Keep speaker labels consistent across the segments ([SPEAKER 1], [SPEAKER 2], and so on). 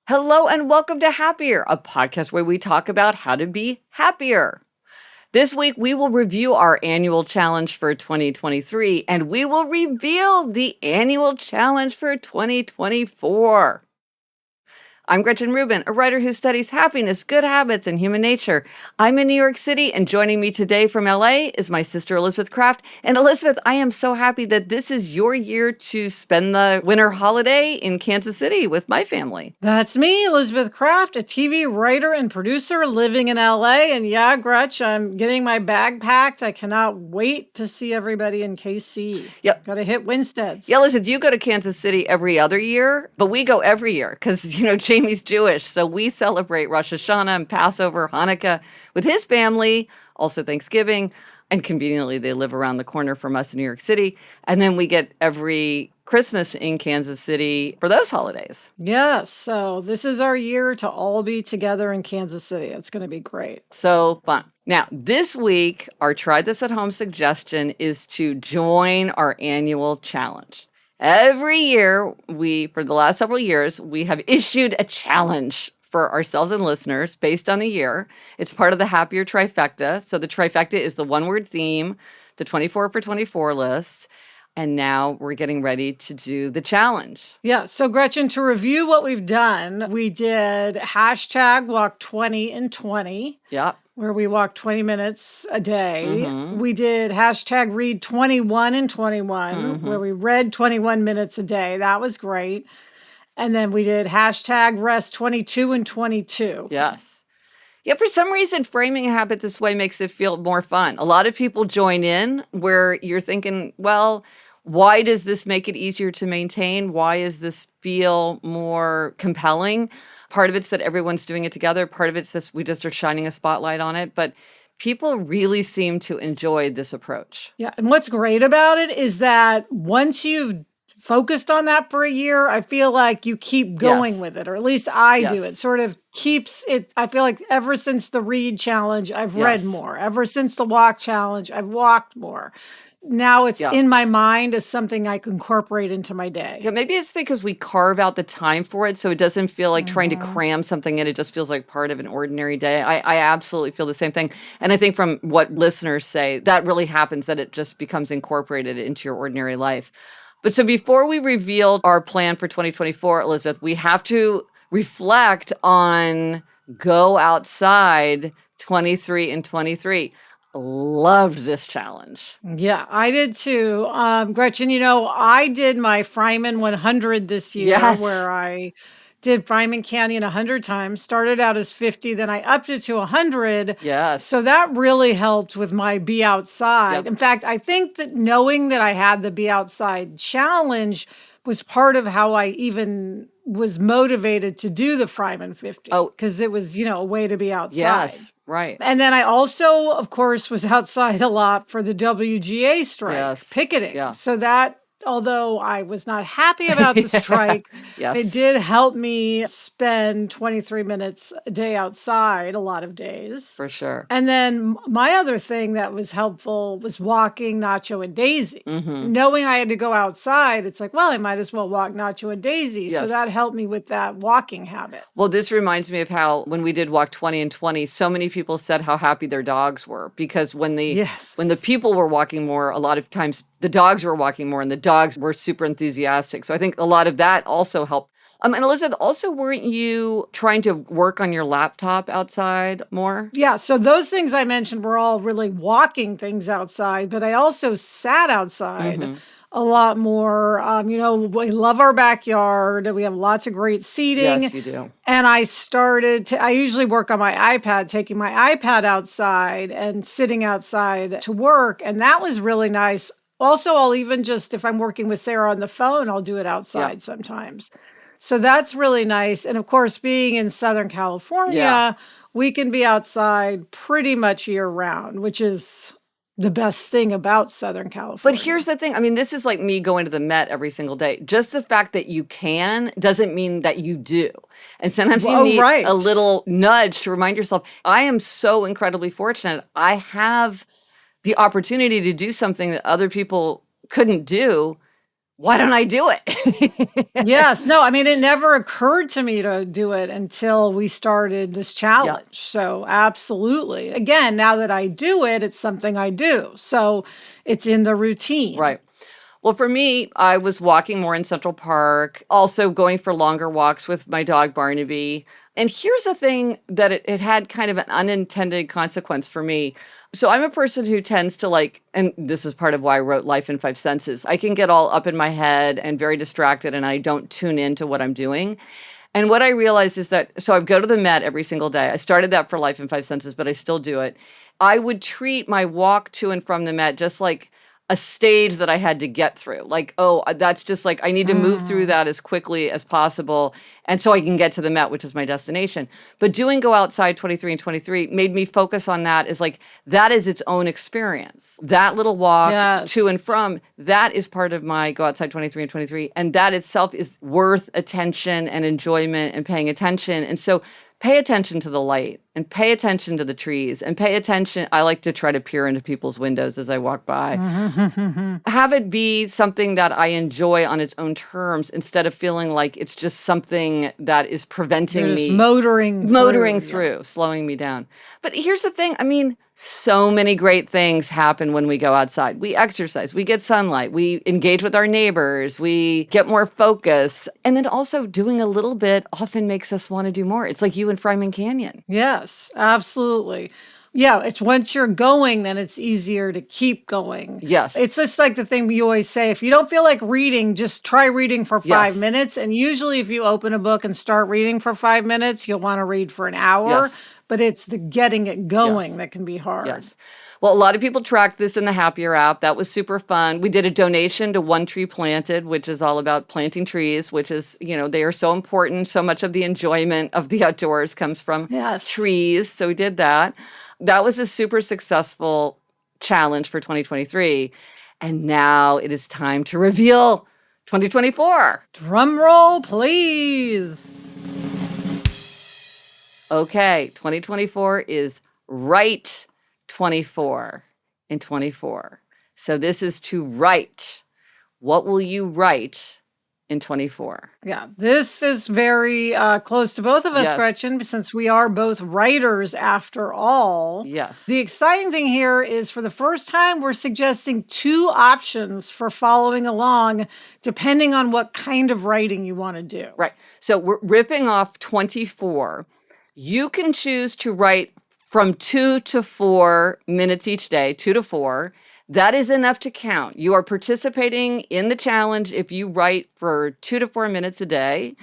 [SPEAKER 1] Hello and welcome to Happier, a podcast where we talk about how to be happier. This week, we will review our annual challenge for 2023, and we will reveal the annual challenge for 2024. I'm Gretchen Rubin, a writer who studies happiness, good habits, and human nature. I'm in New York City, and joining me today from LA is my sister, Elizabeth Kraft. And Elizabeth, I am so happy that this is your year to spend the winter holiday in Kansas City with my family.
[SPEAKER 2] That's me, Elizabeth Kraft, a TV writer and producer living in LA. And yeah, Gretch, I'm getting my bag packed. I cannot wait to see everybody in KC.
[SPEAKER 1] Yep.
[SPEAKER 2] Got to hit Winstead's.
[SPEAKER 1] Yeah, Elizabeth, you go to Kansas City every other year, but we go every year because, Jamie's Jewish. So we celebrate Rosh Hashanah and Passover, Hanukkah with his family, also Thanksgiving. And conveniently, they live around the corner from us in New York City. And then we get every Christmas in Kansas City for those holidays.
[SPEAKER 2] Yes. So this is our year to all be together in Kansas City. It's going to be great.
[SPEAKER 1] So fun. Now, this week, our Try This at Home suggestion is to join our annual challenge. Every year, for the last several years, we have issued a challenge for ourselves and listeners based on the year. It's part of the Happier Trifecta. So the trifecta is the one-word theme, the 24 for 24 list. And now we're getting ready to do the challenge.
[SPEAKER 2] Yeah. So Gretchen, to review what we've done, we did hashtag walk 20 in 20.
[SPEAKER 1] Yep.
[SPEAKER 2] Where we walk 20 minutes a day.
[SPEAKER 1] Mm-hmm.
[SPEAKER 2] We did hashtag read 21 in 21, where we read 21 minutes a day. That was great. And then we did hashtag rest 22 in 22.
[SPEAKER 1] Yes. Yeah, for some reason, framing a habit this way makes it feel more fun. A lot of people join in where you're thinking, well, why does this make it easier to maintain? Why does this feel more compelling? Part of it's that everyone's doing it together. Part of it's that we just are shining a spotlight on it. But people really seem to enjoy this approach.
[SPEAKER 2] Yeah. And what's great about it is that once you've focused on that for a year, I feel like you keep going with it, or at least I do. It sort of keeps it. I feel like ever since the read challenge, I've read more. Ever since the walk challenge, I've walked more. Now it's in my mind as something I can incorporate into my day.
[SPEAKER 1] Yeah, maybe it's because we carve out the time for it, so it doesn't feel like trying to cram something in. It just feels like part of an ordinary day. I absolutely feel the same thing. And I think from what listeners say, that really happens, that it just becomes incorporated into your ordinary life. But so before we reveal our plan for 2024, Elizabeth, we have to reflect on Go Outside 23 and 23. Loved this challenge.
[SPEAKER 2] Yeah, I did too. Gretchen, I did my Fryman 100 this year, where I did Fryman Canyon 100 times, started out as 50, then I upped it to 100.
[SPEAKER 1] Yes.
[SPEAKER 2] So that really helped with my Be Outside. Yep. In fact, I think that knowing that I had the Be Outside challenge was part of how I even was motivated to do the Fryman 50. Oh, because it was, a way to be outside.
[SPEAKER 1] Yes. Right.
[SPEAKER 2] And then I also, of course, was outside a lot for the WGA strike, picketing. Yeah. So that, although I was not happy about the strike, it did help me spend 23 minutes a day outside a lot of days.
[SPEAKER 1] For sure.
[SPEAKER 2] And then my other thing that was helpful was walking Nacho and Daisy. Mm-hmm. Knowing I had to go outside, it's like, well, I might as well walk Nacho and Daisy. Yes. So that helped me with that walking habit.
[SPEAKER 1] Well, this reminds me of how when we did walk 20 and 20, so many people said how happy their dogs were, because when the people were walking more, a lot of times the dogs were walking more and the dogs were super enthusiastic. So I think a lot of that also helped. And Elizabeth, also, weren't you trying to work on your laptop outside more?
[SPEAKER 2] Yeah. So those things I mentioned were all really walking things outside, but I also sat outside a lot more. We love our backyard. We have lots of great seating.
[SPEAKER 1] Yes, you do.
[SPEAKER 2] And I usually work on my iPad, taking my iPad outside and sitting outside to work. And that was really nice. Also, I'll even just, if I'm working with Sarah on the phone, I'll do it outside sometimes. So that's really nice. And of course, being in Southern California, we can be outside pretty much year round, which is the best thing about Southern California.
[SPEAKER 1] But here's the thing. I mean, this is like me going to the Met every single day. Just the fact that you can doesn't mean that you do. And sometimes you need a little nudge to remind yourself, I am so incredibly fortunate. I have the opportunity to do something that other people couldn't do why don't I do it?
[SPEAKER 2] Yes. No, I mean, it never occurred to me to do it until we started this
[SPEAKER 1] Yeah,
[SPEAKER 2] challenge. So, absolutely. Again, now that I do it, it's something I do. So, it's in the routine.
[SPEAKER 1] right. Well, for me, I was walking more in Central Park, also going for longer walks with my dog Barnaby. And here's a thing that it had kind of an unintended consequence for me. So I'm a person who tends to like, and this is part of why I wrote Life in Five Senses. I can get all up in my head and very distracted, and I don't tune into what I'm doing. And what I realized is that, so I go to the Met every single day. I started that for Life in Five Senses, but I still do it. I would treat my walk to and from the Met just like a stage that I had to get through. Like, oh, that's just like, I need to move through
[SPEAKER 2] Mm.
[SPEAKER 1] that as quickly as possible. And so I can get to the Met, which is my destination. But doing Go Outside 23 and 23 made me focus on that as like, that is its own experience. That little walk to and
[SPEAKER 2] Yes.
[SPEAKER 1] from, that is part of my Go Outside 23 and 23. And that itself is worth attention and enjoyment and paying attention. And so pay attention to the light and pay attention to the trees and pay attention. I like to try to peer into people's windows as I walk by. Have it be something that I enjoy on its own terms instead of feeling like it's just something that is
[SPEAKER 2] You're
[SPEAKER 1] preventing
[SPEAKER 2] just
[SPEAKER 1] me
[SPEAKER 2] motoring
[SPEAKER 1] motoring
[SPEAKER 2] through. Yeah.
[SPEAKER 1] through, slowing me down. But here's the thing. I mean, so many great things happen when we go outside. We exercise, we get sunlight, we engage with our neighbors, we get more focus. And then also doing a little bit often makes us want to do more. It's like you in Fryman Canyon.
[SPEAKER 2] Yes, absolutely. Yeah, it's once you're going, then it's easier to keep going.
[SPEAKER 1] Yes.
[SPEAKER 2] It's just like the thing we always say, if you don't feel like reading, just try reading for 5
[SPEAKER 1] Yes.
[SPEAKER 2] minutes. And usually if you open a book and start reading for 5 minutes, you'll want to read for an hour.
[SPEAKER 1] Yes.
[SPEAKER 2] But it's the getting it going
[SPEAKER 1] Yes.
[SPEAKER 2] that can be hard.
[SPEAKER 1] Yes. Well, a lot of people track this in the Happier app. That was super fun. We did a donation to One Tree Planted, which is all about planting trees, which is, they are so important. So much of the enjoyment of the outdoors comes from
[SPEAKER 2] Yes.
[SPEAKER 1] trees. So we did that. That was a super successful challenge for 2023. And now it is time to reveal 2024.
[SPEAKER 2] Drum roll, please.
[SPEAKER 1] Okay, 2024 is Write 24 in 24. So this is to write. What will you write in 24?
[SPEAKER 2] Yeah, this is very close to both of us,
[SPEAKER 1] Yes.
[SPEAKER 2] Gretchen, since we are both writers after all.
[SPEAKER 1] Yes.
[SPEAKER 2] The exciting thing here is for the first time, we're suggesting 2 options for following along, depending on what kind of writing you want to do.
[SPEAKER 1] Right. So we're riffing off 24. You can choose to write from 2 to 4 minutes each day, 2 to 4. That is enough to count. You are participating in the challenge if you write for 2 to 4 minutes a day.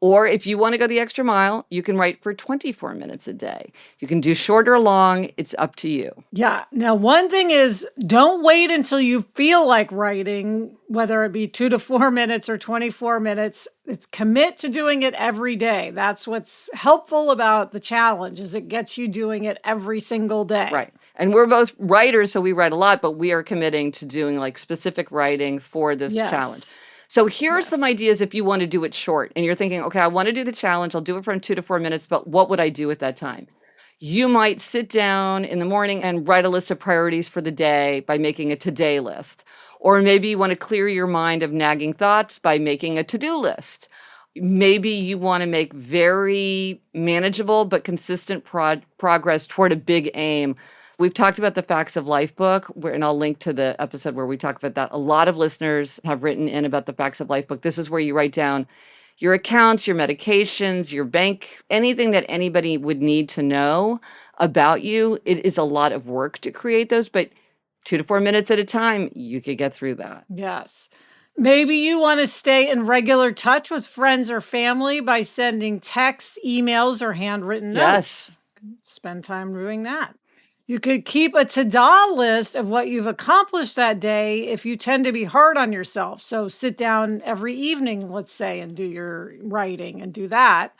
[SPEAKER 1] Or if you want to go the extra mile, you can write for 24 minutes a day. You can do short or long. It's up to you.
[SPEAKER 2] Yeah. Now, one thing is don't wait until you feel like writing, whether it be 2 to 4 minutes or 24 minutes. It's commit to doing it every day. That's what's helpful about the challenge is it gets you doing it every single day.
[SPEAKER 1] Right. And we're both writers, so we write a lot, but we are committing to doing like specific writing for this challenge.
[SPEAKER 2] Yes.
[SPEAKER 1] So here are
[SPEAKER 2] Yes.
[SPEAKER 1] some ideas if you want to do it short and you're thinking, okay, I want to do the challenge. I'll do it from 2 to 4 minutes, but what would I do at that time? You might sit down in the morning and write a list of priorities for the day by making a today list. Or maybe you want to clear your mind of nagging thoughts by making a to-do list. Maybe you want to make very manageable but consistent progress toward a big aim. We've talked about the Facts of Life book, and I'll link to the episode where we talk about that. A lot of listeners have written in about the Facts of Life book. This is where you write down your accounts, your medications, your bank, anything that anybody would need to know about you. It is a lot of work to create those, but 2 to 4 minutes at a time, you could get through that.
[SPEAKER 2] Yes. Maybe you want to stay in regular touch with friends or family by sending texts, emails, or handwritten notes.
[SPEAKER 1] Yes.
[SPEAKER 2] Spend time doing that. You could keep a to-do list of what you've accomplished that day if you tend to be hard on yourself. So sit down every evening, let's say, and do your writing and do that.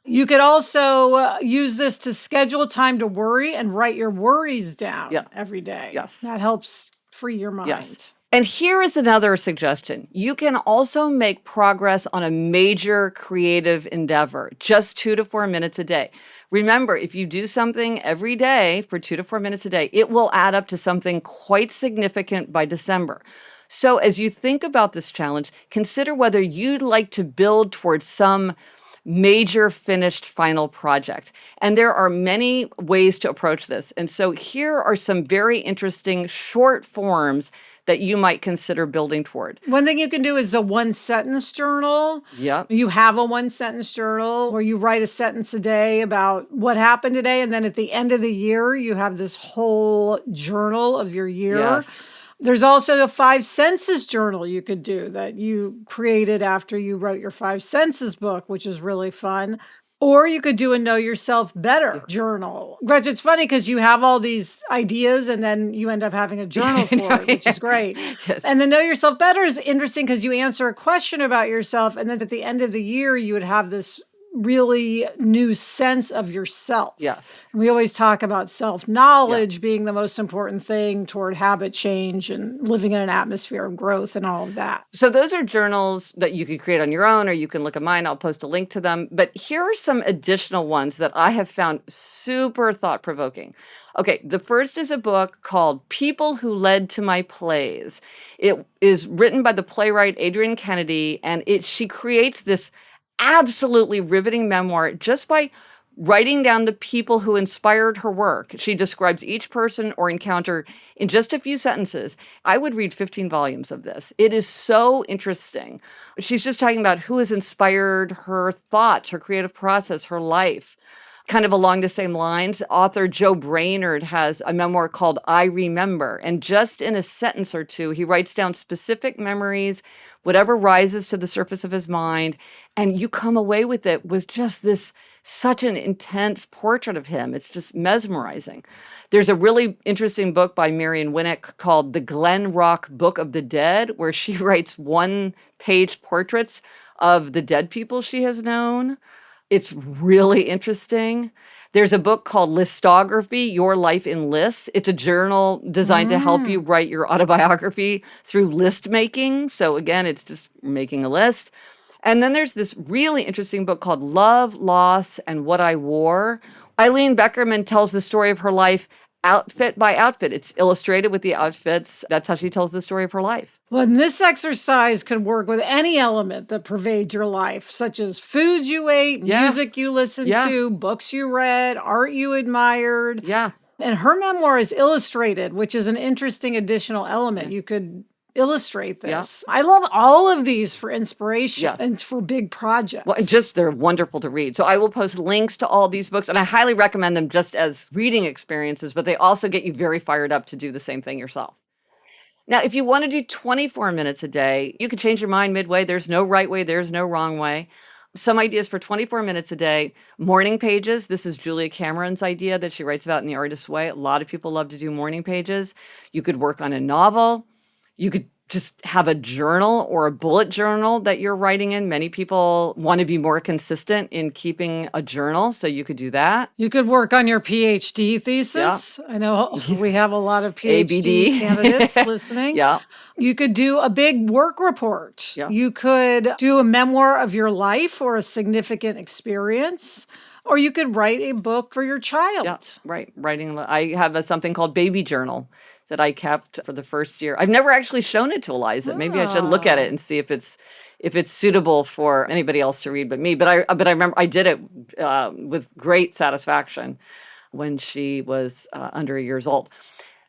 [SPEAKER 2] You could also use this to schedule time to worry and write your worries down every day.
[SPEAKER 1] Yes.
[SPEAKER 2] That helps free your mind.
[SPEAKER 1] Yes. And here is another suggestion. You can also make progress on a major creative endeavor, just 2 to 4 minutes a day. Remember, if you do something every day for 2 to 4 minutes a day, it will add up to something quite significant by December. So as you think about this challenge, consider whether you'd like to build towards some major finished final project. And there are many ways to approach this. And so here are some very interesting short forms that you might consider building toward.
[SPEAKER 2] One thing you can do is a one-sentence journal.
[SPEAKER 1] Yep.
[SPEAKER 2] You have a one-sentence journal where you write a sentence a day about what happened today. And then at the end of the year, you have this whole journal of your year.
[SPEAKER 1] Yes.
[SPEAKER 2] There's also a 5 senses journal you could do that you created after you wrote your 5 senses book, which is really fun. Or you could do a Know Yourself Better journal. Gretchen, it's funny because you have all these ideas and then you end up having a journal for it, which is great.
[SPEAKER 1] Yes.
[SPEAKER 2] And the Know Yourself Better is interesting because you answer a question about yourself. And then at the end of the year, you would have this really new sense of yourself.
[SPEAKER 1] Yes.
[SPEAKER 2] And we always talk about self-knowledge being the most important thing toward habit change and living in an atmosphere of growth and all of that.
[SPEAKER 1] So those are journals that you could create on your own, or you can look at mine. I'll post a link to them. But here are some additional ones that I have found super thought-provoking. Okay, the first is a book called People Who Led to My Plays. It is written by the playwright Adrienne Kennedy, and she creates this absolutely riveting memoir just by writing down the people who inspired her work. She describes each person or encounter in just a few sentences. I would read 15 volumes of this. It is so interesting. She's just talking about who has inspired her thoughts, her creative process, her life. Kind of along the same lines, author Joe Brainerd has a memoir called I Remember. And just in a sentence or two, he writes down specific memories, whatever rises to the surface of his mind. And you come away with it with just such an intense portrait of him. It's just mesmerizing. There's a really interesting book by Marion Winnick called The Glen Rock Book of the Dead, where she writes one-page portraits of the dead people she has known. It's really interesting. There's a book called Listography, Your Life in Lists. It's a journal designed to help you write your autobiography through list making. So again, it's just making a list. And then there's this really interesting book called Love, Loss, and What I Wore. Eileen Beckerman tells the story of her life outfit by outfit. It's illustrated with the outfits. That's how she tells the story of her life.
[SPEAKER 2] Well, and this exercise could work with any element that pervades your life, such as foods you ate, music you listened to, books you read, art you admired.
[SPEAKER 1] Yeah.
[SPEAKER 2] And her memoir is illustrated, which is an interesting additional element. You could illustrate this. I love all of these for inspiration and for big projects.
[SPEAKER 1] Well, they're wonderful to read. So I will post links to all these books, and I highly recommend them just as reading experiences, but they also get you very fired up to do the same thing yourself. Now, if you want to do 24 minutes a day, you can change your mind midway. There's no right way. There's no wrong way. Some ideas for 24 minutes a day. Morning pages. This is Julia Cameron's idea that she writes about in The Artist's Way. A lot of people love to do morning pages. You could work on a novel. You could just have a journal or a bullet journal that you're writing in. Many people want to be more consistent in keeping a journal, so you could do that.
[SPEAKER 2] You could work on your PhD thesis. I know we have a lot of PhD candidates listening. You could do a big work report. You could do a memoir of your life or a significant experience. Or you could write a book for your child.
[SPEAKER 1] Writing. I have something called Baby Journal that I kept for the first year. I've never actually shown it to Eliza. Maybe I should look at it and see if it's suitable for anybody else to read but me. But I remember I did it with great satisfaction when she was under a year old.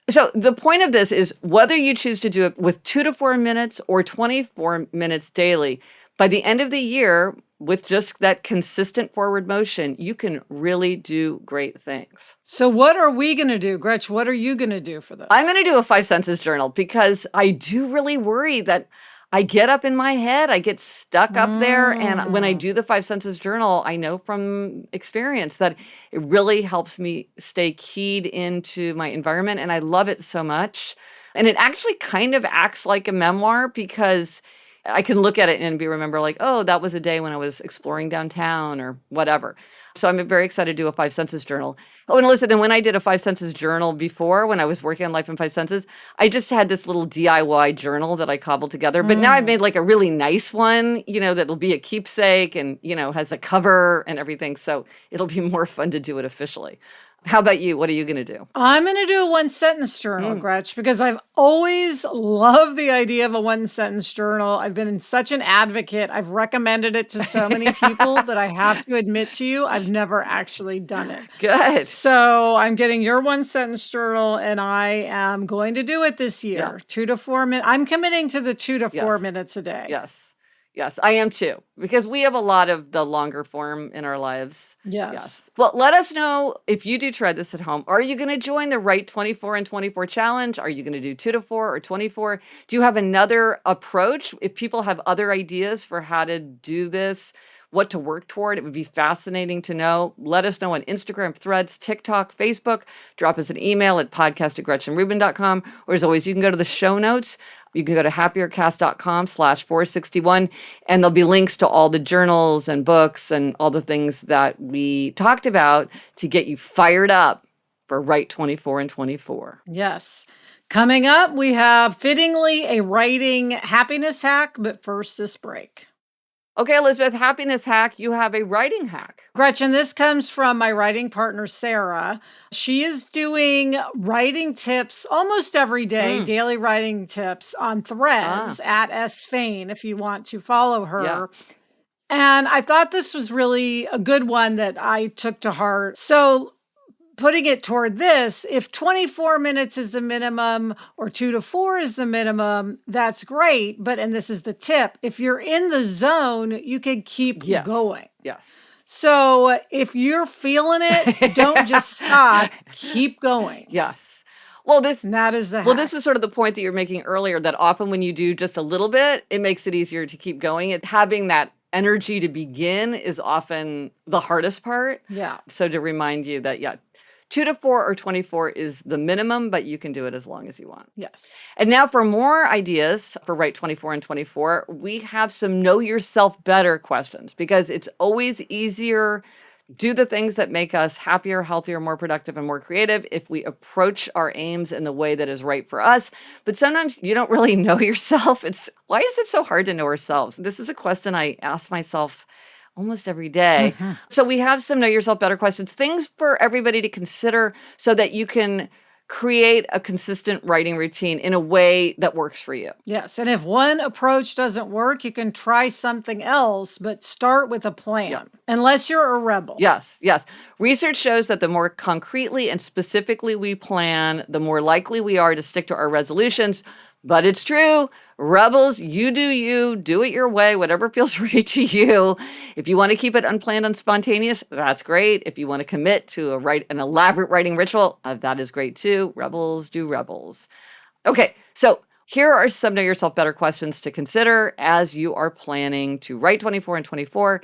[SPEAKER 1] So the point of this is whether you choose to do it with 2 to 4 minutes or 24 minutes daily, by the end of the year, with just that consistent forward motion, you can really do great things.
[SPEAKER 2] So what are we going to do? Gretchen, what are you going to do for this?
[SPEAKER 1] I'm going to do a 5 senses journal because I do really worry that I get up in my head, I get stuck up there. And when I do the 5 senses journal, I know from experience that it really helps me stay keyed into my environment. And I love it so much. And it actually kind of acts like a memoir because I can look at it and remember like, oh, that was a day when I was exploring downtown or whatever. So I'm very excited to do a 5 senses journal. Oh, and listen, and when I did a 5 senses journal before, when I was working on Life in 5 Senses, I just had this little DIY journal that I cobbled together. But now I've made like a really nice one, that'll be a keepsake and, has a cover and everything. So it'll be more fun to do it officially. How about you? What are you going to do?
[SPEAKER 2] I'm going to do a one-sentence journal, Gretch, because I've always loved the idea of a one-sentence journal. I've been such an advocate. I've recommended it to so many people that I have to admit to you, I've never actually done it.
[SPEAKER 1] Good.
[SPEAKER 2] So I'm getting your one-sentence journal, and I am going to do it this year.
[SPEAKER 1] Yeah.
[SPEAKER 2] 2 to 4 minutes. I'm committing to the 2 to 4
[SPEAKER 1] Yes.
[SPEAKER 2] minutes a day.
[SPEAKER 1] Yes. Yes, I am too, because we have a lot of the longer form in our lives.
[SPEAKER 2] Yes.
[SPEAKER 1] Well, let us know if you do try this at home. Are you going to join the Write 24 and 24 challenge? Are you going to do 2 to 4 or 24? Do you have another approach? If people have other ideas for how to do this, what to work toward, it would be fascinating to know. Let us know on Instagram, Threads, TikTok, Facebook. Drop us an email at podcast@GretchenRubin.com. Or as always, you can go to the show notes. You can go to happiercast.com/461, and there'll be links to all the journals and books and all the things that we talked about to get you fired up for Write 24 and 24.
[SPEAKER 2] Yes. Coming up, we have fittingly a writing happiness hack, but first this break.
[SPEAKER 1] Okay, Elizabeth, happiness hack. You have a writing hack.
[SPEAKER 2] Gretchen, this comes from my writing partner, Sarah. She is doing writing tips almost every day, daily writing tips on Threads at @sfain if you want to follow her.
[SPEAKER 1] Yeah.
[SPEAKER 2] And I thought this was really a good one that I took to heart. So putting it toward this, if 24 minutes is the minimum or 2 to 4 is the minimum, that's great. But, and this is the tip, if you're in the zone, you can keep going.
[SPEAKER 1] Yes.
[SPEAKER 2] So if you're feeling it, don't just stop, keep going.
[SPEAKER 1] Yes. Well, this
[SPEAKER 2] And that is the hack.
[SPEAKER 1] Well, this is sort of the point that you're making earlier, that often when you do just a little bit, it makes it easier to keep going. Having that energy to begin is often the hardest part.
[SPEAKER 2] Yeah.
[SPEAKER 1] So to remind you that, 2 to 4 or 24 is the minimum, but you can do it as long as you want.
[SPEAKER 2] Yes.
[SPEAKER 1] And now for more ideas for Write 24 and 24, we have some Know Yourself Better questions, because it's always easier do the things that make us happier, healthier, more productive, and more creative if we approach our aims in the way that is right for us. But sometimes you don't really know yourself. Why is it so hard to know ourselves? This is a question I ask myself almost every day. So we have some Know Yourself Better questions, things for everybody to consider so that you can create a consistent writing routine in a way that works for you.
[SPEAKER 2] Yes. And if one approach doesn't work, you can try something else, but start with a plan, unless you're a rebel.
[SPEAKER 1] Yes, yes. Research shows that the more concretely and specifically we plan, the more likely we are to stick to our resolutions. But it's true. Rebels, you, do it your way, whatever feels right to you. If you want to keep it unplanned and spontaneous, that's great. If you want to commit to an elaborate writing ritual, that is great too. Rebels do rebels. Okay, so here are some Know Yourself Better questions to consider as you are planning to write 24 and 24.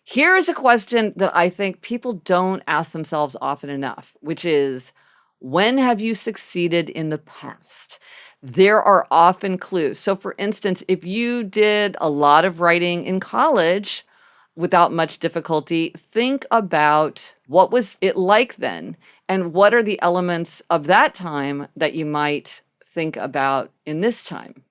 [SPEAKER 1] Here's a question that I think people don't ask themselves often enough, which is, when have you succeeded in the past? There are often clues. So for instance, if you did a lot of writing in college without much difficulty, think about what was it like then, and what are the elements of that time that you might think about in this time.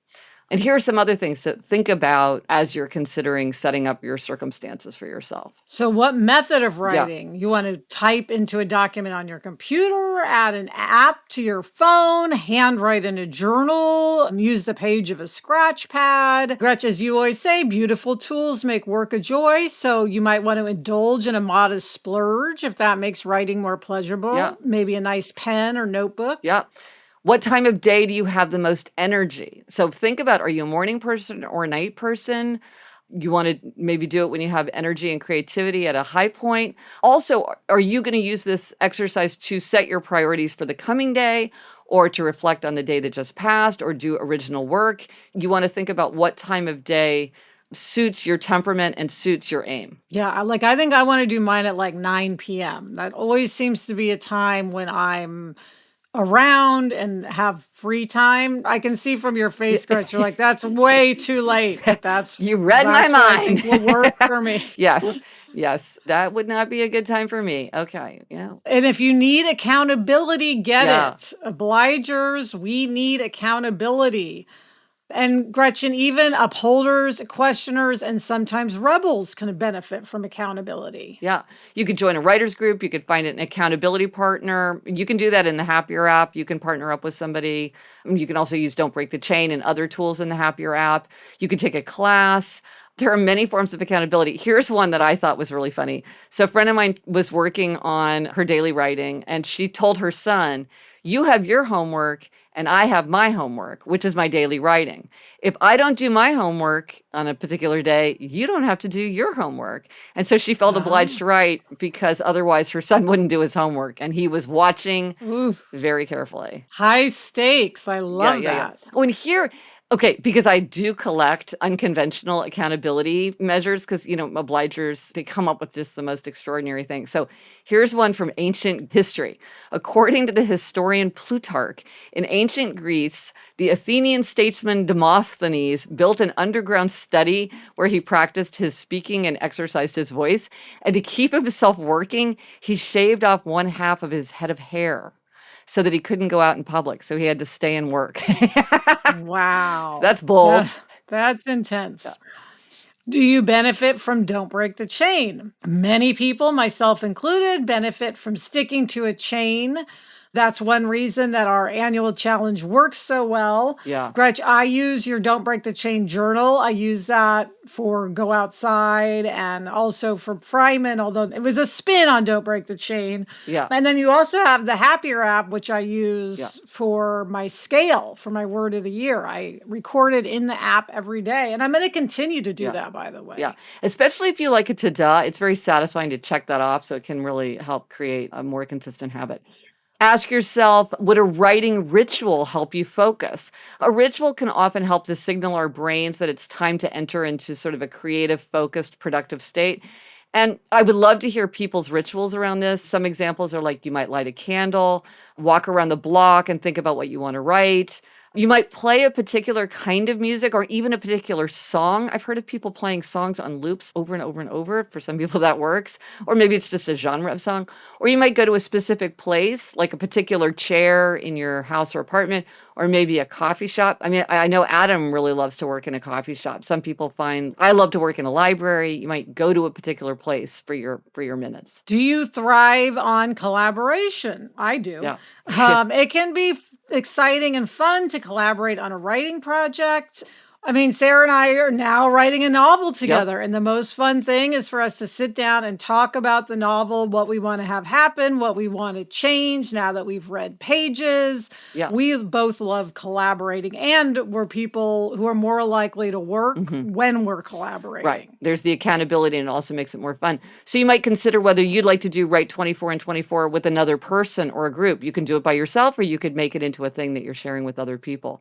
[SPEAKER 1] And here are some other things to think about as you're considering setting up your circumstances for yourself.
[SPEAKER 2] So what method of writing? You want to type into a document on your computer, add an app to your phone, handwrite in a journal, use the page of a scratch pad. Gretch, as you always say, beautiful tools make work a joy. So you might want to indulge in a modest splurge if that makes writing more pleasurable.
[SPEAKER 1] Yeah.
[SPEAKER 2] Maybe a nice pen or notebook.
[SPEAKER 1] Yeah. What time of day do you have the most energy? So think about, are you a morning person or a night person? You want to maybe do it when you have energy and creativity at a high point. Also, are you going to use this exercise to set your priorities for the coming day, or to reflect on the day that just passed, or do original work? You want to think about what time of day suits your temperament and suits your aim.
[SPEAKER 2] Yeah, I think I want to do mine at like 9 p.m. That always seems to be a time when I'm around and have free time. I can see from your face, Gretchen, you're like, that's way too late. But that's
[SPEAKER 1] You read my
[SPEAKER 2] that's what I
[SPEAKER 1] mind.
[SPEAKER 2] think will work for me.
[SPEAKER 1] Yes, that would not be a good time for me. Okay, yeah.
[SPEAKER 2] And if you need accountability, get
[SPEAKER 1] Yeah.
[SPEAKER 2] it. Obligers, we need accountability. And Gretchen, even upholders, questioners, and sometimes rebels can benefit from accountability.
[SPEAKER 1] Yeah. You could join a writer's group. You could find an accountability partner. You can do that in the Happier app. You can partner up with somebody. You can also use Don't Break the Chain and other tools in the Happier app. You could take a class. There are many forms of accountability. Here's one that I thought was really funny. So a friend of mine was working on her daily writing, and she told her son, you have your homework and I have my homework, which is my daily writing. If I don't do my homework on a particular day, you don't have to do your homework. And so she felt obliged to write because otherwise her son wouldn't do his homework. And he was watching very carefully.
[SPEAKER 2] High stakes. I love that.
[SPEAKER 1] Oh, and here, okay, because I do collect unconventional accountability measures because, obligers, they come up with just the most extraordinary things. So here's one from ancient history. According to the historian Plutarch, in ancient Greece, the Athenian statesman Demosthenes built an underground study where he practiced his speaking and exercised his voice. And to keep himself working, he shaved off one half of his head of hair so that he couldn't go out in public. So he had to stay and work.
[SPEAKER 2] Wow.
[SPEAKER 1] So that's bold.
[SPEAKER 2] That's intense. Yeah. Do you benefit from Don't Break the Chain? Many people, myself included, benefit from sticking to a chain. That's one reason that our annual challenge works so well.
[SPEAKER 1] Yeah.
[SPEAKER 2] Gretch, I use your Don't Break the Chain journal. I use that for Go Outside and also for Fryman, although it was a spin on Don't Break the Chain.
[SPEAKER 1] Yeah.
[SPEAKER 2] And then you also have the Happier app, which I use for my scale, for my word of the year. I record it in the app every day. And I'm going to continue to do that, by the way.
[SPEAKER 1] Yeah. Especially if you like a ta-da, it's very satisfying to check that off. So it can really help create a more consistent habit. Ask yourself, would a writing ritual help you focus? A ritual can often help to signal our brains that it's time to enter into sort of a creative, focused, productive state. And I would love to hear people's rituals around this. Some examples are like you might light a candle, walk around the block and think about what you want to write. You might play a particular kind of music or even a particular song. I've heard of people playing songs on loops over and over and over. For some people that works. Or maybe it's just a genre of song. Or you might go to a specific place, like a particular chair in your house or apartment, or maybe a coffee shop. I mean, I know Adam really loves to work in a coffee shop. Some people find I love to work in a library. You might go to a particular place for your minutes.
[SPEAKER 2] Do you thrive on collaboration? I do.
[SPEAKER 1] Yeah.
[SPEAKER 2] It can be exciting and fun to collaborate on a writing project. I mean, Sarah and I are now writing a novel together. And the most fun thing is for us to sit down and talk about the novel, what we want to have happen, what we want to change now that we've read pages.
[SPEAKER 1] Yeah.
[SPEAKER 2] We both love collaborating, and we're people who are more likely to work when we're collaborating.
[SPEAKER 1] Right. There's the accountability, and it also makes it more fun. So you might consider whether you'd like to do Write 24 and 24 with another person or a group. You can do it by yourself, or you could make it into a thing that you're sharing with other people.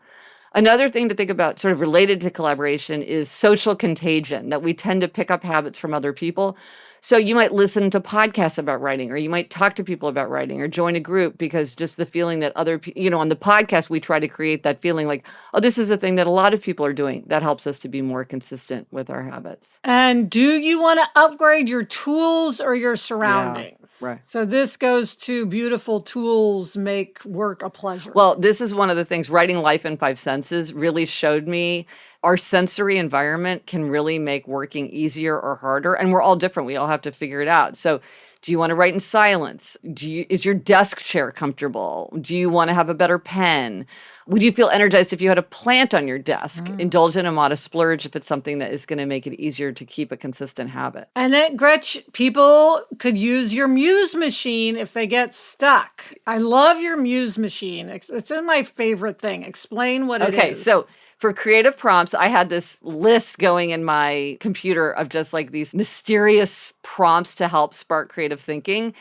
[SPEAKER 1] Another thing to think about, sort of related to collaboration, is social contagion, that we tend to pick up habits from other people. So you might listen to podcasts about writing, or you might talk to people about writing, or join a group, because just the feeling that other people, on the podcast, we try to create that feeling like, oh, this is a thing that a lot of people are doing. That helps us to be more consistent with our habits.
[SPEAKER 2] And do you want to upgrade your tools or your surroundings?
[SPEAKER 1] Right.
[SPEAKER 2] So this goes to beautiful tools make work a pleasure.
[SPEAKER 1] Well, this is one of the things, writing Life in 5 Senses really showed me our sensory environment can really make working easier or harder. And we're all different. We all have to figure it out. So do you want to write in silence? Is your desk chair comfortable? Do you want to have a better pen? Would you feel energized if you had a plant on your desk? Indulge in a modest splurge if it's something that is going to make it easier to keep a consistent habit.
[SPEAKER 2] And then, Gretch, people could use your Muse machine if they get stuck. I love your Muse machine. It's my favorite thing. Explain what it is.
[SPEAKER 1] Okay, so for creative prompts, I had this list going in my computer of just like these mysterious prompts to help spark creative thinking.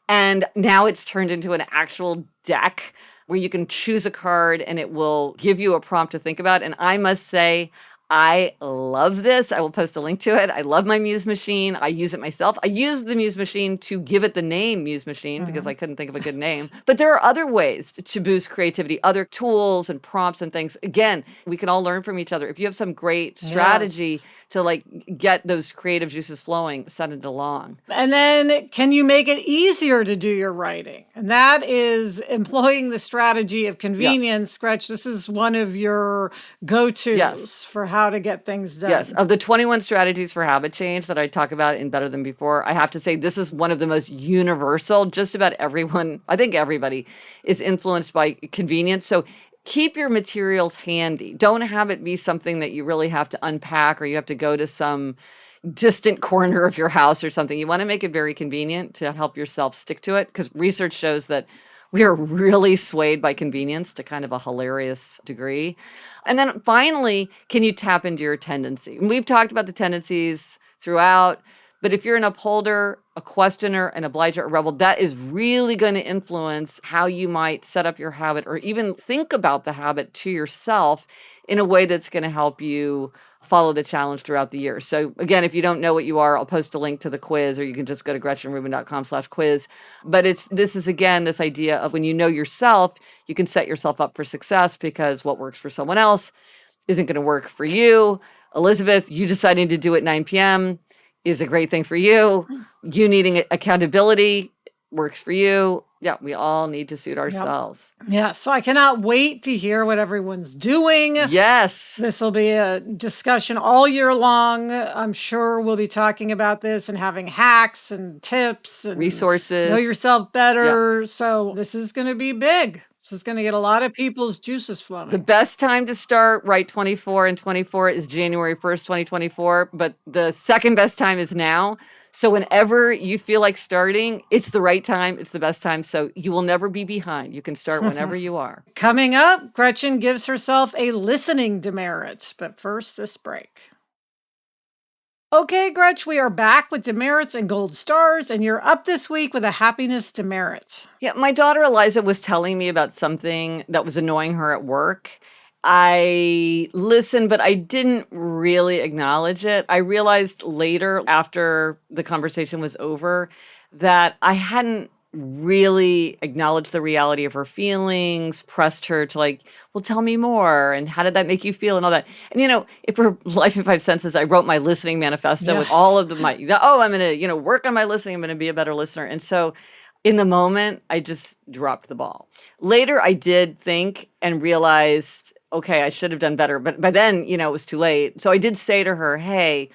[SPEAKER 1] And now it's turned into an actual deck where you can choose a card and it will give you a prompt to think about. And I must say, I love this. I will post a link to it. I love my Muse machine. I use it myself. I use the Muse machine to give it the name Muse machine because I couldn't think of a good name. But there are other ways to boost creativity, other tools and prompts and things. Again, we can all learn from each other. If you have some great strategy to like get those creative juices flowing, send it along.
[SPEAKER 2] And then can you make it easier to do your writing? And that is employing the strategy of convenience. Gretch, this is one of your go-tos for how to get things done.
[SPEAKER 1] Yes. Of the 21 strategies for habit change that I talk about in Better Than Before, I have to say this is one of the most universal. Just about everyone, I think everybody, is influenced by convenience. So keep your materials handy. Don't have it be something that you really have to unpack or you have to go to some distant corner of your house or something. You want to make it very convenient to help yourself stick to it, because research shows that we are really swayed by convenience to kind of a hilarious degree. And then finally, can you tap into your tendency? And we've talked about the tendencies throughout, but if you're an upholder, a questioner, an obliger, a rebel, that is really going to influence how you might set up your habit or even think about the habit to yourself in a way that's going to help you follow the challenge throughout the year. So again, if you don't know what you are, I'll post a link to the quiz, or you can just go to gretchenrubin.com/quiz. But this is again, this idea of when you know yourself, you can set yourself up for success, because what works for someone else isn't going to work for you. Elizabeth, you deciding to do it 9 p.m. is a great thing for you. You needing accountability works for you. Yeah, we all need to suit ourselves.
[SPEAKER 2] Yeah, so I cannot wait to hear what everyone's doing.
[SPEAKER 1] Yes.
[SPEAKER 2] This will be a discussion all year long. I'm sure we'll be talking about this and having hacks and tips and
[SPEAKER 1] resources.
[SPEAKER 2] Know yourself better. Yeah. So this is going to be big. So it's going to get a lot of people's juices flowing.
[SPEAKER 1] The best time to start Write 24 and 24 is January 1st, 2024. But the second best time is now. So whenever you feel like starting, it's the right time. It's the best time. So you will never be behind. You can start whenever you are.
[SPEAKER 2] Coming up, Gretchen gives herself a listening demerit. But first, this break. Okay, Gretch, we are back with demerits and gold stars, and you're up this week with a happiness demerit.
[SPEAKER 1] Yeah, my daughter Eliza was telling me about something that was annoying her at work. I listened, but I didn't really acknowledge it. I realized later, after the conversation was over, that I hadn't really acknowledged the reality of her feelings, pressed her to like, well, tell me more. And how did that make you feel and all that? And, you know, if for Life in 5 Senses, I wrote my listening manifesto with all of I'm going to, work on my listening. I'm going to be a better listener. And so in the moment, I just dropped the ball. Later, I did think and realized, okay, I should have done better. But by then, it was too late. So I did say to her, hey,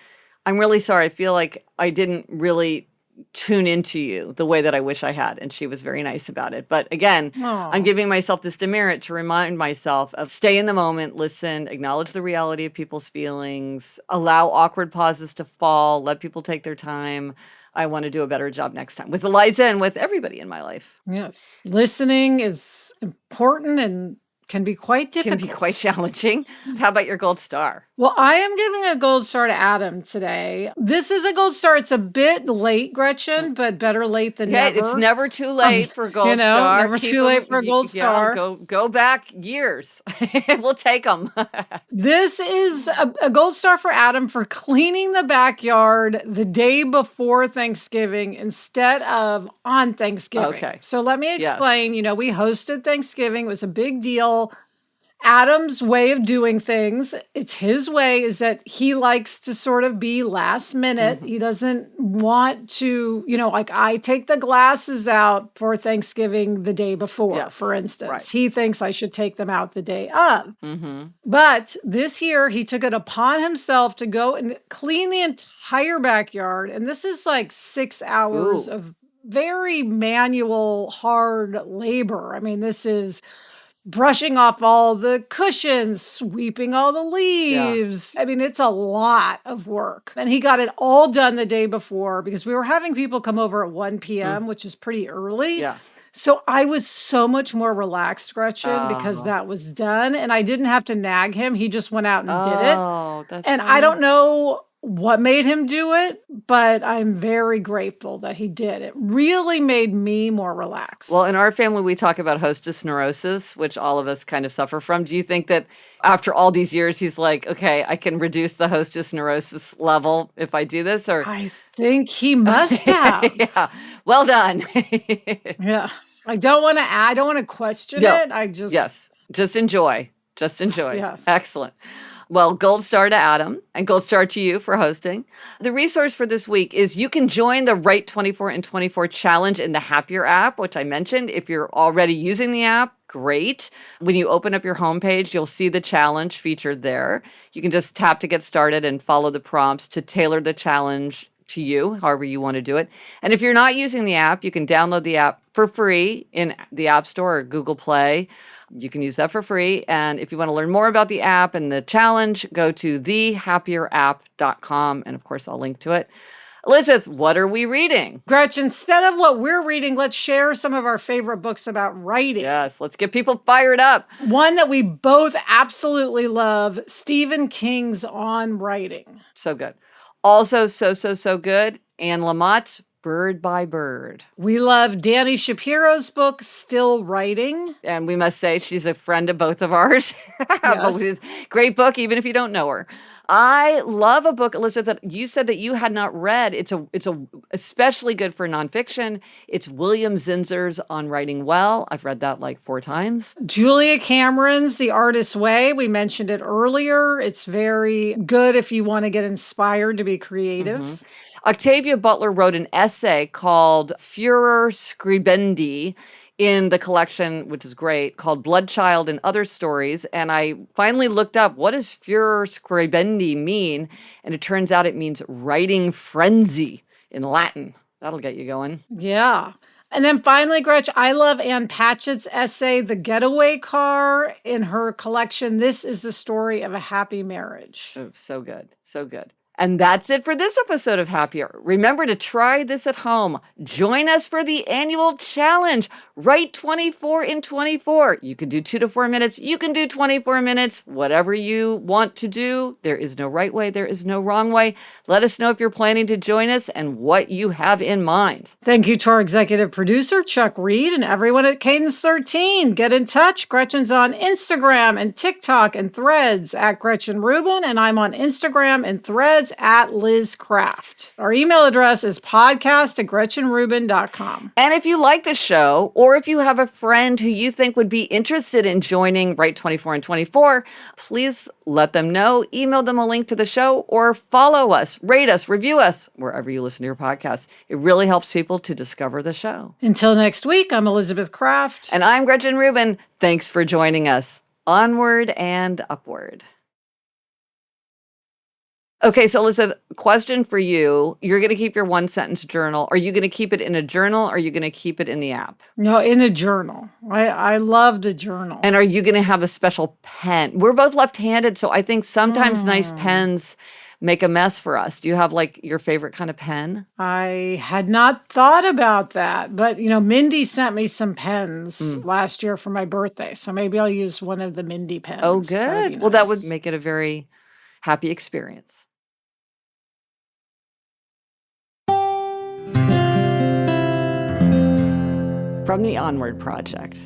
[SPEAKER 1] I'm really sorry. I feel like I didn't really tune into you the way that I wish I had. And she was very nice about it. But again, I'm giving myself this demerit to remind myself of stay in the moment, listen, acknowledge the reality of people's feelings, allow awkward pauses to fall, let people take their time. I want to do a better job next time with Eliza and with everybody in my life.
[SPEAKER 2] Yes. Listening is important and can be quite difficult.
[SPEAKER 1] Can be quite challenging. How about your gold star?
[SPEAKER 2] Well, I am giving a gold star to Adam today. This is a gold star. It's a bit late, Gretchen, but better late than never.
[SPEAKER 1] It's never too late for a gold star.
[SPEAKER 2] Never too late for a gold star.
[SPEAKER 1] Go back years. We'll take them.
[SPEAKER 2] This is a gold star for Adam for cleaning the backyard the day before Thanksgiving instead of on Thanksgiving.
[SPEAKER 1] Okay.
[SPEAKER 2] So let me explain. Yes. We hosted Thanksgiving. It was a big deal. Adam's way of doing things, it's his way, is that he likes to sort of be last minute. Mm-hmm. He doesn't want to, like I take the glasses out for Thanksgiving the day before, for instance. Right. He thinks I should take them out the day of. Mm-hmm. But this year, he took it upon himself to go and clean the entire backyard. And this is like 6 hours of very manual, hard labor. I mean, this is brushing off all the cushions, sweeping all the leaves. Yeah. I mean, it's a lot of work. And he got it all done the day before because we were having people come over at 1 p.m., which is pretty early. Yeah. So I was so much more relaxed, Gretchen, because that was done. And I didn't have to nag him. He just went out and did it. And I don't know what made him do it, but I'm very grateful that he did. It really made me more relaxed.
[SPEAKER 1] Well, in our family, we talk about hostess neurosis, which all of us kind of suffer from. Do you think that after all these years, he's like, okay, I can reduce the hostess neurosis level if I do this? Or
[SPEAKER 2] I think he must have.
[SPEAKER 1] yeah, well done.
[SPEAKER 2] Yeah. I don't want to question
[SPEAKER 1] No.
[SPEAKER 2] it. I just
[SPEAKER 1] Yes, just enjoy. Just enjoy.
[SPEAKER 2] Yes.
[SPEAKER 1] Excellent. Well, gold star to Adam and gold star to you for hosting. The resource for this week is you can join the Write 24 in 24 challenge in the Happier app, which I mentioned. If you're already using the app, great. When you open up your homepage, you'll see the challenge featured there. You can just tap to get started and follow the prompts to tailor the challenge to you, however you want to do it. And if you're not using the app, you can download the app for free in the App Store or Google Play. You can use that for free. And if you want to learn more about the app and the challenge, go to thehappierApp.com. And of course, I'll link to it. Elizabeth, what are we reading?
[SPEAKER 2] Gretchen, instead of what we're reading, let's share some of our favorite books about writing.
[SPEAKER 1] Yes, let's get people fired up.
[SPEAKER 2] One that we both absolutely love, Stephen King's On Writing.
[SPEAKER 1] So good. Also, so good. Anne Lamott's Bird by Bird.
[SPEAKER 2] We love Danny Shapiro's book, Still Writing.
[SPEAKER 1] And we must say she's a friend of both of ours.
[SPEAKER 2] Yes.
[SPEAKER 1] Great book, even if you don't know her. I love a book, Elizabeth, that you said that you had not read. It's especially good for nonfiction. It's William Zinzer's On Writing Well. I've read that like 4 times.
[SPEAKER 2] Julia Cameron's The Artist's Way. We mentioned it earlier. It's very good if you want to get inspired to be creative.
[SPEAKER 1] Mm-hmm. Octavia Butler wrote an essay called Furor Scribendi in the collection, which is great, called Bloodchild and Other Stories. And I finally looked up, what does Furor Scribendi mean? And it turns out it means writing frenzy in Latin. That'll get you going.
[SPEAKER 2] Yeah. And then finally, Gretch, I love Ann Patchett's essay, The Getaway Car, in her collection, This is the Story of a Happy Marriage.
[SPEAKER 1] Oh, so good. So good. And that's it for this episode of Happier. Remember to try this at home. Join us for the annual challenge. Write 24 in 24. You can do 2 to 4 minutes. You can do 24 minutes. Whatever you want to do. There is no right way. There is no wrong way. Let us know if you're planning to join us and what you have in mind.
[SPEAKER 2] Thank you to our executive producer, Chuck Reed, and everyone at Cadence 13. Get in touch. Gretchen's on Instagram and TikTok and Threads at Gretchen Rubin, and I'm on Instagram and Threads at Liz Craft. Our email address is podcast@GretchenRubin.com.
[SPEAKER 1] And if you like the show, or if you have a friend who you think would be interested in joining Write 24 in 24, please let them know. Email them a link to the show or follow us, rate us, review us, wherever you listen to your podcasts. It really helps people to discover the show.
[SPEAKER 2] Until next week, I'm Elizabeth Craft.
[SPEAKER 1] And I'm Gretchen Rubin. Thanks for joining us. Onward and upward. Okay, so Elizabeth, question for you. You're going to keep your 1-sentence journal. Are you going to keep it in a journal or are you going to keep it in the app?
[SPEAKER 2] No, in a journal. I love the journal.
[SPEAKER 1] And are you going to have a special pen? We're both left-handed, so I think sometimes nice pens make a mess for us. Do you have like your favorite kind of pen?
[SPEAKER 2] I had not thought about that, but Mindy sent me some pens last year for my birthday, so maybe I'll use one of the Mindy pens.
[SPEAKER 1] Oh,
[SPEAKER 2] That'd be
[SPEAKER 1] good. Well, that
[SPEAKER 2] nice.
[SPEAKER 1] would make it a very happy experience. From the Onward Project.